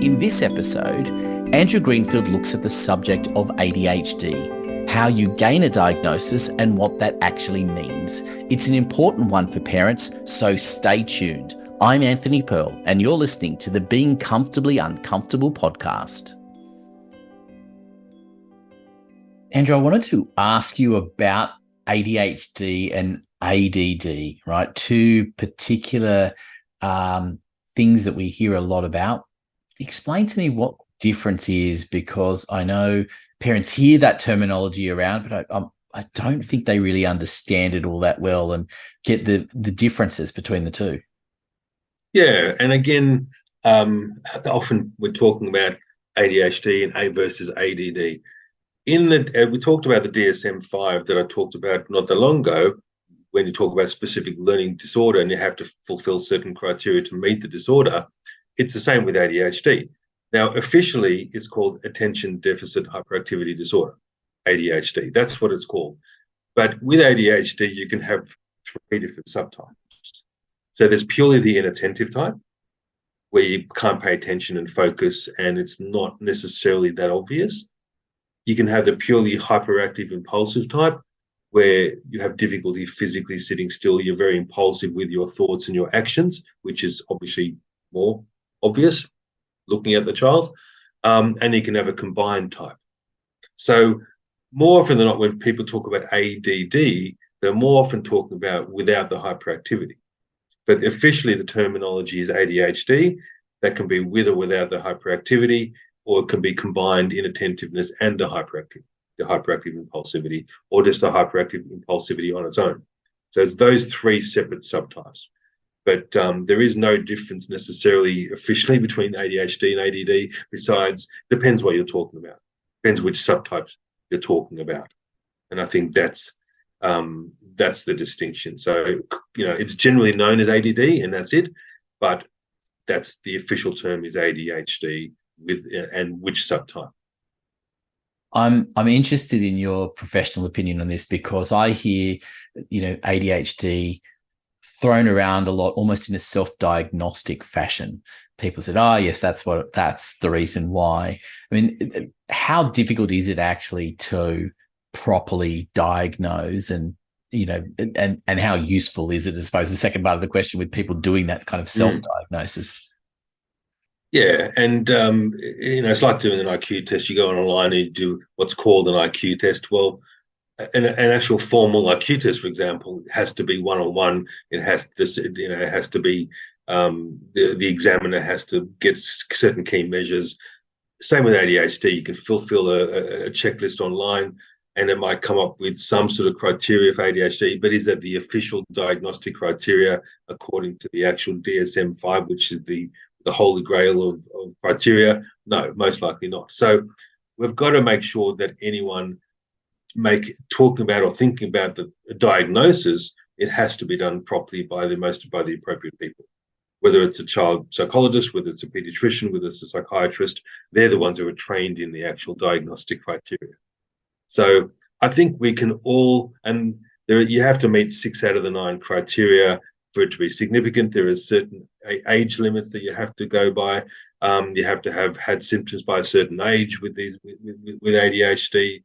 In this episode, Andrew Greenfield looks at the subject of ADHD, how you gain a diagnosis and what that actually means. It's an important one for parents, so stay tuned. I'm Anthony Pearl, and you're listening to the Being Comfortably Uncomfortable podcast. Andrew, I wanted to ask you about ADHD and ADD, right? Two particular things that we hear a lot about. Explain to me what difference is, because I know parents hear that terminology around, but I don't think they really understand it all that well and get the differences between the two. Yeah, and again, often we're talking about ADHD and A versus ADD. We talked about the DSM-5 that I talked about not that long ago. When you talk about specific learning disorder and you have to fulfill certain criteria to meet the disorder, it's the same with ADHD. Now, officially, it's called Attention Deficit Hyperactivity Disorder, ADHD. That's what it's called. But with ADHD, you can have three different subtypes. So there's purely the inattentive type, where you can't pay attention and focus, and it's not necessarily that obvious. You can have the purely hyperactive impulsive type, where you have difficulty physically sitting still. You're very impulsive with your thoughts and your actions, which is obviously more obvious looking at the child. And you can have a combined type. So more often than not, when people talk about ADD, they're more often talking about without the hyperactivity. But officially, the terminology is ADHD. That can be with or without the hyperactivity, or it can be combined inattentiveness and the hyperactive impulsivity, or just the hyperactive impulsivity on its own. So it's those three separate subtypes. But there is no difference necessarily officially between ADHD and ADD. Besides, depends what you're talking about. Depends which subtypes you're talking about. And I think that's the distinction. So, it's generally known as ADD, and that's it. But that's the official term is ADHD and which subtype. I'm interested in your professional opinion on this, because I hear, ADHD thrown around a lot, almost in a self-diagnostic fashion. People said, "Oh, yes, that's the reason why." I mean, how difficult is it actually to properly diagnose, and and how useful is it? I suppose the second part of the question, with people doing that kind of self-diagnosis. Yeah, and it's like doing an IQ test. You go online and you do what's called an IQ test. Well, an actual formal IQ test, for example, has to be one-on-one. It has to be the examiner has to get certain key measures. Same with ADHD. You can fulfill a checklist online, and it might come up with some sort of criteria for ADHD. But is that the official diagnostic criteria according to the actual DSM-5, which is the holy grail of criteria? No, most likely not. So we've got to make sure that anyone talking about or thinking about the diagnosis, it has to be done properly by the appropriate people. Whether it's a child psychologist, whether it's a pediatrician, whether it's a psychiatrist, they're the ones who are trained in the actual diagnostic criteria. So I think we can all, and you have to meet 6 out of the 9 criteria for it to be significant. There are certain age limits that you have to go by. You have to have had symptoms by a certain age with ADHD.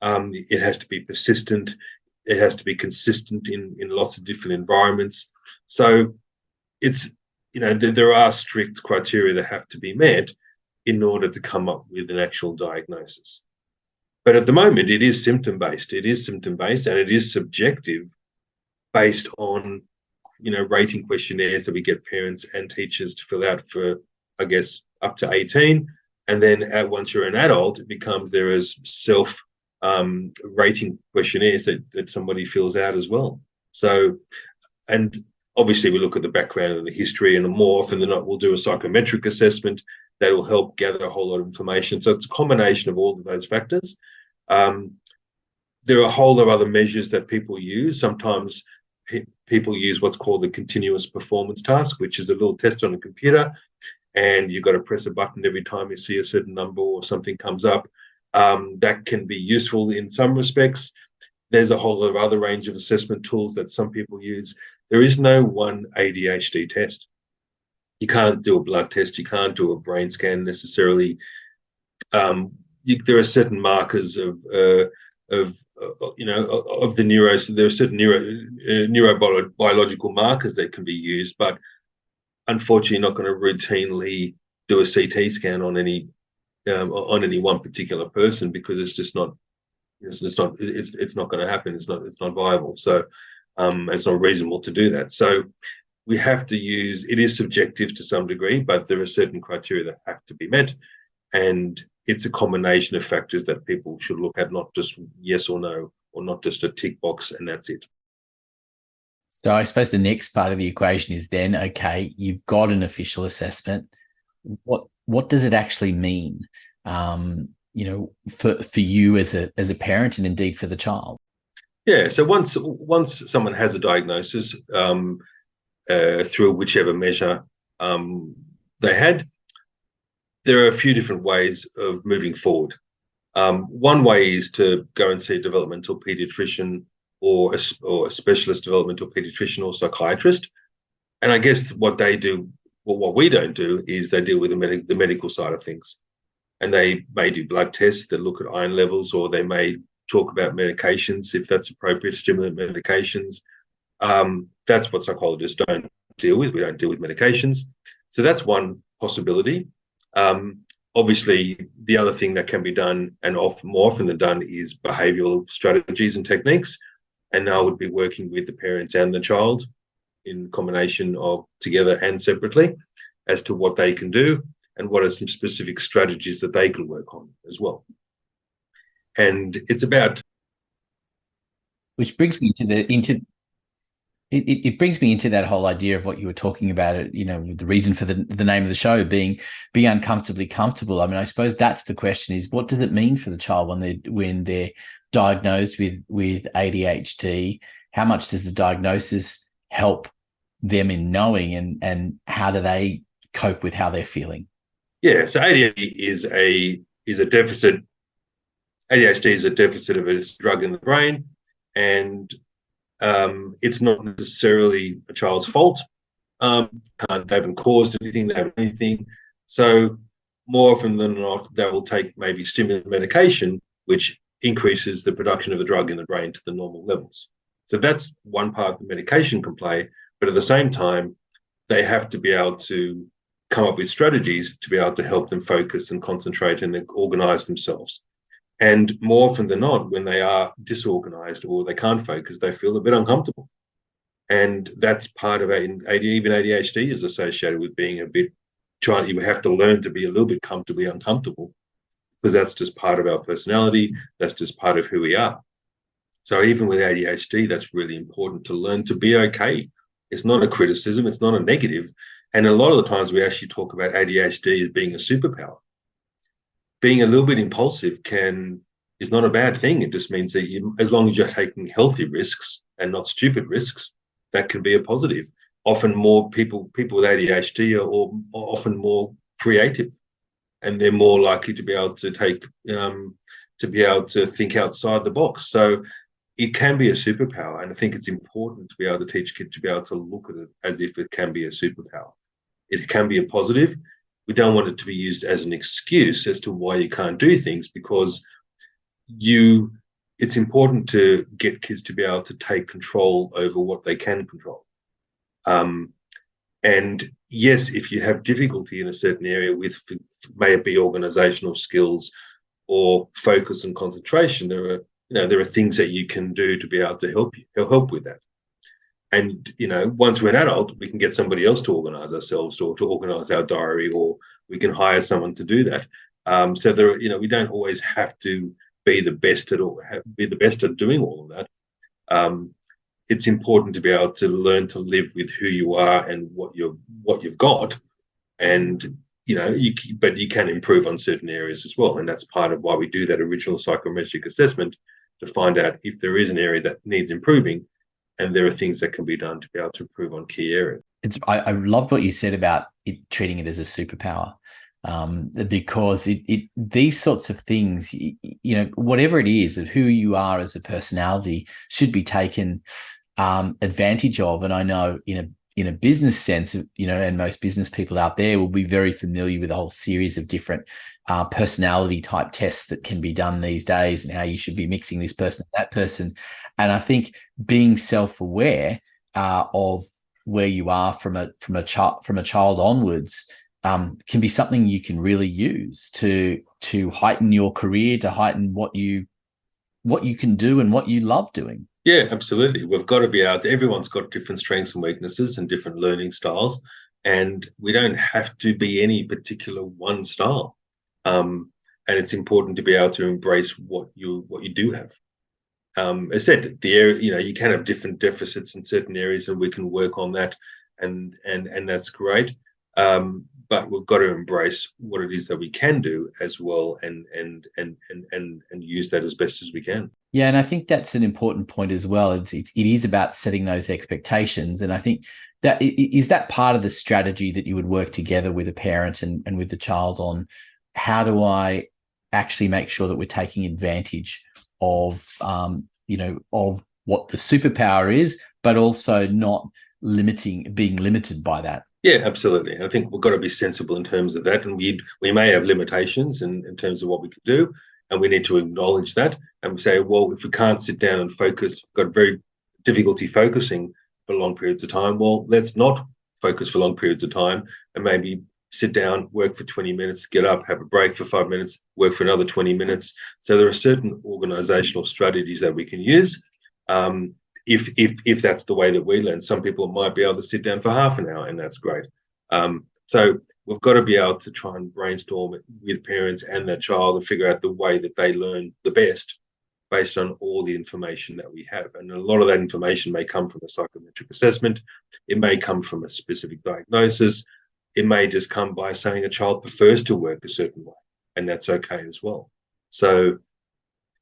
It has to be persistent. It has to be consistent in lots of different environments. So there are strict criteria that have to be met in order to come up with an actual diagnosis. But at the moment, it is symptom-based. It is symptom-based, and it is subjective, based on rating questionnaires that we get parents and teachers to fill out for, I guess, up to 18. And then once you're an adult, there is self-rating questionnaires that somebody fills out as well. So, and obviously we look at the background and the history, and more often than not, we'll do a psychometric assessment that will help gather a whole lot of information. So it's a combination of all of those factors. There are a whole lot of other measures that people use. Sometimes people use what's called the continuous performance task, which is a little test on a computer, and you've got to press a button every time you see a certain number or something comes up. That can be useful in some respects. There's a whole lot of other range of assessment tools that some people use. There is no one ADHD test. You can't do a blood test. You can't do a brain scan necessarily. There are certain markers of of the neuro. So there are certain neurobiological markers that can be used, but unfortunately, not going to routinely do a CT scan on any one particular person, because it's just not. It's not going to happen. It's not viable. So it's not reasonable to do that. So we have to use. It is subjective to some degree, but there are certain criteria that have to be met, and it's a combination of factors that people should look at, not just yes or no, or not just a tick box and that's it. So I suppose the next part of the equation is then, okay, you've got an official assessment. What does it actually mean? For you as a parent, and indeed for the child. Yeah. So once someone has a diagnosis through whichever measure they had, there are a few different ways of moving forward. One way is to go and see a developmental pediatrician or a specialist developmental pediatrician or psychiatrist. And I guess what they do, what we don't do, is they deal with the medical side of things. And they may do blood tests that look at iron levels, or they may talk about medications if that's appropriate, stimulant medications. That's what psychologists don't deal with. We don't deal with medications. So that's one possibility. Obviously, the other thing that can be done, and more often than done, is behavioural strategies and techniques. And I would be working with the parents and the child in combination of together and separately as to what they can do and what are some specific strategies that they can work on as well. And it's about, which brings me into it brings me into that whole idea of what you were talking about, the reason for the name of the show being Be Uncomfortably Comfortable. I mean, I suppose that's the question, is what does it mean for the child when they're diagnosed with ADHD? How much does the diagnosis help them in knowing, and how do they cope with how they're feeling? Yeah, so ADHD is a deficit. ADHD is a deficit of a drug in the brain, and it's not necessarily a child's fault. They haven't caused anything, they haven't anything. So more often than not, they will take maybe stimulant medication, which increases the production of the drug in the brain to the normal levels. So that's one part the medication can play, but at the same time, they have to be able to come up with strategies to be able to help them focus and concentrate and organize themselves. And more often than not, when they are disorganized or they can't focus, they feel a bit uncomfortable. And that's part of even ADHD is associated with being a bit trying. You have to learn to be a little bit comfortably uncomfortable, because that's just part of our personality. That's just part of who we are. So even with ADHD, that's really important to learn to be okay. It's not a criticism. It's not a negative. And a lot of the times we actually talk about ADHD as being a superpower. Being a little bit impulsive is not a bad thing. It just means that as long as you're taking healthy risks and not stupid risks, that can be a positive. Often more people with ADHD are often more creative, and they're more likely to be able to think outside the box. So it can be a superpower, and I think it's important to be able to teach kids to be able to look at it as if it can be a superpower. It can be a positive. We don't want it to be used as an excuse as to why you can't do things, because it's important to get kids to be able to take control over what they can control. And yes, if you have difficulty in a certain area with, may it be organizational skills or focus and concentration, there are things that you can do to be able to help with that. And once we're an adult, we can get somebody else to organize ourselves, or to organize our diary, or we can hire someone to do that. So we don't always have to be the best at doing all of that. It's important to be able to learn to live with who you are and what you've got, and but you can improve on certain areas as well, and that's part of why we do that original psychometric assessment, to find out if there is an area that needs improving, and there are things that can be done to be able to improve on key areas. I loved what you said about treating it as a superpower, because these sorts of things, whatever it is of who you are as a personality, should be taken advantage of. And I know in in a business sense, and most business people out there will be very familiar with a whole series of different personality type tests that can be done these days, and how you should be mixing this person and that person. And I think being self-aware of where you are from a child onwards can be something you can really use to heighten your career, to heighten what you can do and what you love doing. Yeah, absolutely. We've got to be able to, everyone's got different strengths and weaknesses and different learning styles, and we don't have to be any particular one style. And it's important to be able to embrace what you do have. As I said, the area, you can have different deficits in certain areas, and we can work on that, and that's great. But we've got to embrace what it is that we can do as well, and use that as best as we can. Yeah, and I think that's an important point as well. It is about setting those expectations, and I think that is that part of the strategy that you would work together with a parent and with the child on. How do I actually make sure that we're taking advantage of of what the superpower is, but also not being limited by that. Yeah, absolutely. I think we've got to be sensible in terms of that, and we may have limitations in terms of what we can do, and we need to acknowledge that and say, well, if we can't sit down and focus, we've got very difficulty focusing for long periods of time. Well, let's not focus for long periods of time, and maybe sit down, work for 20 minutes, get up, have a break for 5 minutes, work for another 20 minutes. So there are certain organizational strategies that we can use. If that's the way that we learn. Some people might be able to sit down for half an hour, and that's great. So we've got to be able to try and brainstorm it with parents and their child to figure out the way that they learn the best based on all the information that we have. And a lot of that information may come from a psychometric assessment. It may come from a specific diagnosis. It may just come by saying a child prefers to work a certain way, and that's okay as well. So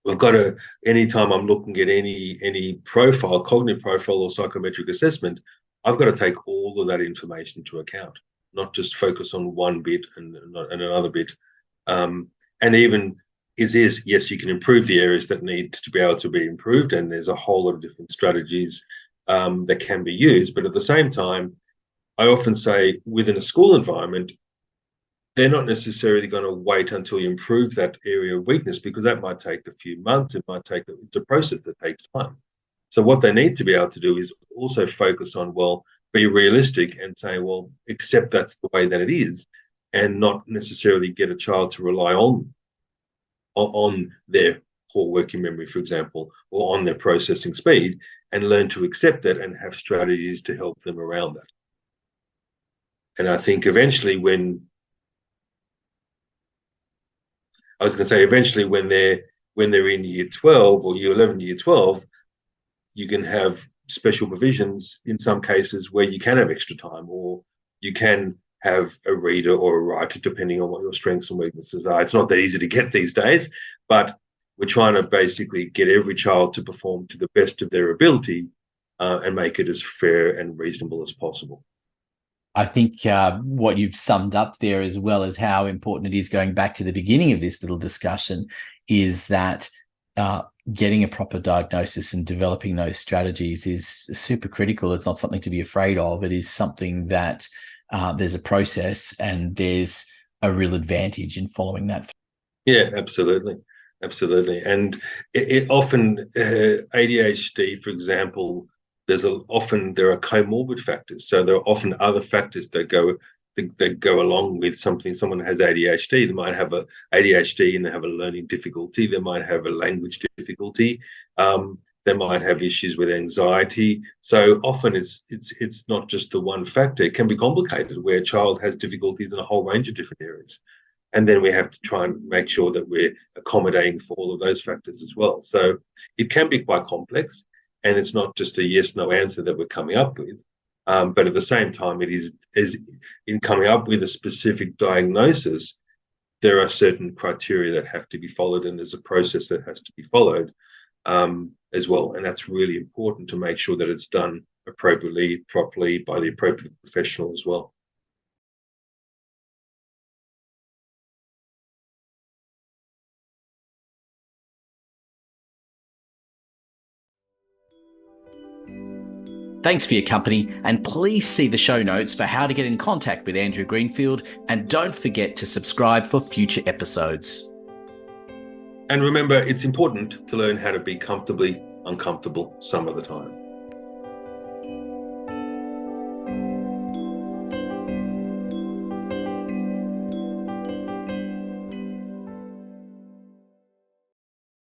we've got to, anytime I'm looking at any profile, cognitive profile or psychometric assessment, I've got to take all of that information into account, not just focus on one bit and another bit. And even it is, yes, you can improve the areas that need to be able to be improved, and there's a whole lot of different strategies that can be used. But at the same time, I often say within a school environment, they're not necessarily going to wait until you improve that area of weakness, because that might take a few months. It's a process that takes time. So what they need to be able to do is also focus on, well, be realistic and say, well, accept that's the way that it is, and not necessarily get a child to rely on their poor working memory, for example, or on their processing speed, and learn to accept that and have strategies to help them around that. And I think eventually when they're in year 12 or year 11, year 12, you can have special provisions in some cases where you can have extra time, or you can have a reader or a writer, depending on what your strengths and weaknesses are. It's not that easy to get these days, but we're trying to basically get every child to perform to the best of their ability, and make it as fair and reasonable as possible. I think what you've summed up there, as well as how important it is, going back to the beginning of this little discussion, is that getting a proper diagnosis and developing those strategies is super critical. It's not something to be afraid of. It is something that there's a process, and there's a real advantage in following that. Yeah, absolutely. Absolutely. And it often, ADHD, for example, often there are comorbid factors. So there are often other factors that go along with something. Someone has ADHD, they might have a ADHD and they have a learning difficulty. They might have a language difficulty. They might have issues with anxiety. So often it's not just the one factor. It can be complicated, where a child has difficulties in a whole range of different areas. And then we have to try and make sure that we're accommodating for all of those factors as well. So it can be quite complex, and it's not just a yes/no answer that we're coming up with. But at the same time, it is in coming up with a specific diagnosis, there are certain criteria that have to be followed, and there's a process that has to be followed as well. And that's really important to make sure that it's done appropriately, properly, by the appropriate professional as well. Thanks for your company, and please see the show notes for how to get in contact with Andrew Greenfield, and don't forget to subscribe for future episodes. And remember, it's important to learn how to be comfortably uncomfortable some of the time.